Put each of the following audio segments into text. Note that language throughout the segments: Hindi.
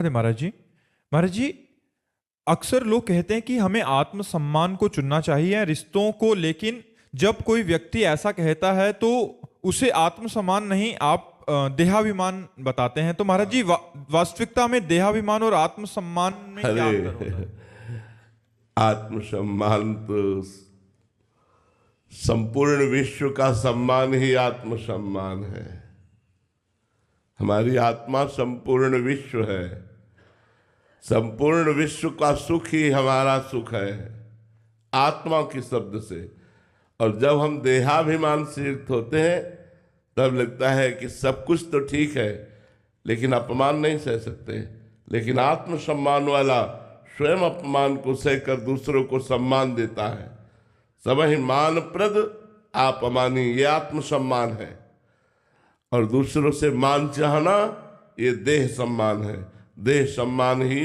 अरे महाराज जी अक्सर लोग कहते हैं कि हमें आत्मसम्मान को चुनना चाहिए रिश्तों को, लेकिन जब कोई व्यक्ति ऐसा कहता है तो उसे आत्मसम्मान नहीं, आप देहाभिमान बताते हैं। तो महाराज जी वास्तविकता में देहाभिमान और आत्मसम्मान में क्या अरे अंतर होता है? आत्मसम्मान तो संपूर्ण विश्व का सम्मान ही आत्मसम्मान है। हमारी आत्मा संपूर्ण विश्व है। संपूर्ण विश्व का सुख ही हमारा सुख है, आत्मा के शब्द से। और जब हम देहाभिमान से युक्त होते हैं तब लगता है कि सब कुछ तो ठीक है लेकिन अपमान नहीं सह सकते। लेकिन आत्मसम्मान वाला स्वयं अपमान को सहकर दूसरों को सम्मान देता है। सबहि मान प्रद आप अमानी, ये आत्मसम्मान है। और दूसरों से मान चाहना ये देह सम्मान है। देह सम्मान ही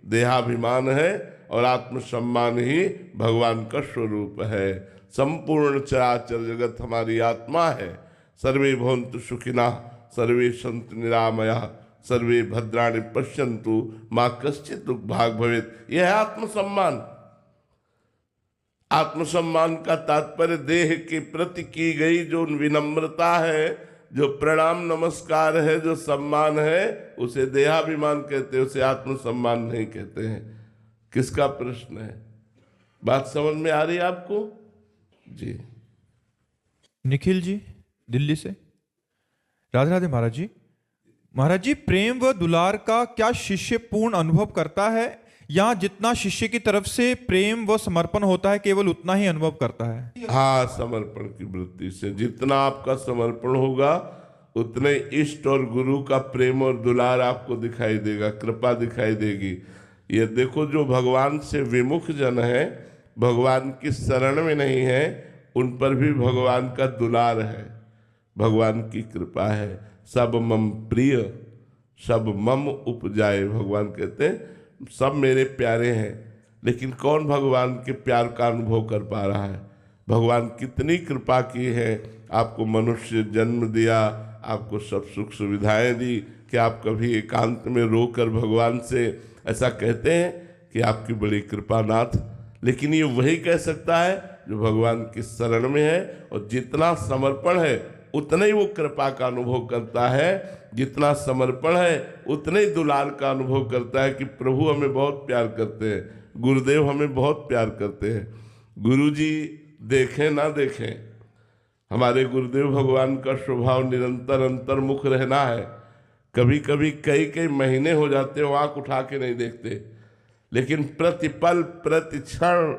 देहाभिमान है और आत्मसम्मान ही भगवान का स्वरूप है। संपूर्ण चराचर जगत हमारी आत्मा है। सर्वे भवन्तु सुखिनः, सर्वे सन्तु निरामयाः, सर्वे भद्राणि पश्यन्तु, माँ कश्चित् दुर्भाग् भवेत्। यह है आत्मसम्मान। आत्मसम्मान का तात्पर्य देह के प्रति की गई जो विनम्रता है, जो प्रणाम नमस्कार है, जो सम्मान है, उसे देहाभिमान कहते हैं, उसे आत्मसम्मान नहीं कहते हैं। किसका प्रश्न है? बात समझ में आ रही है आपको? जी। निखिल जी दिल्ली से। राधे राधे महाराज जी प्रेम व दुलार का क्या शिष्य पूर्ण अनुभव करता है, या जितना शिष्य की तरफ से प्रेम व समर्पण होता है केवल उतना ही अनुभव करता है? हाँ, समर्पण की वृत्ति से जितना आपका समर्पण होगा उतने इष्ट और गुरु का प्रेम और दुलार आपको दिखाई देगा, कृपा दिखाई देगी। ये देखो, जो भगवान से विमुख जन है, भगवान की शरण में नहीं है, उन पर भी भगवान का दुलार है, भगवान की कृपा है। सब मम प्रिय सब मम उपजाए, भगवान कहते हैं सब मेरे प्यारे हैं। लेकिन कौन भगवान के प्यार का अनुभव कर पा रहा है? भगवान कितनी कृपा की है, आपको मनुष्य जन्म दिया, आपको सब सुख सुविधाएं दी कि आप कभी एकांत में रोकर भगवान से ऐसा कहते हैं कि आपकी बड़ी कृपा नाथ। लेकिन ये वही कह सकता है जो भगवान की शरण में है, और जितना समर्पण है उतना ही वो कृपा का अनुभव करता है। जितना समर्पण है उतने ही दुलार का अनुभव करता है कि प्रभु हमें बहुत प्यार करते हैं, गुरुदेव हमें बहुत प्यार करते हैं। गुरु जी देखें ना देखें, हमारे गुरुदेव भगवान का स्वभाव निरंतर अंतर्मुख रहना है। कभी कभी कई कई महीने हो जाते हो आँख उठा के नहीं देखते, लेकिन प्रतिपल प्रतिक्षण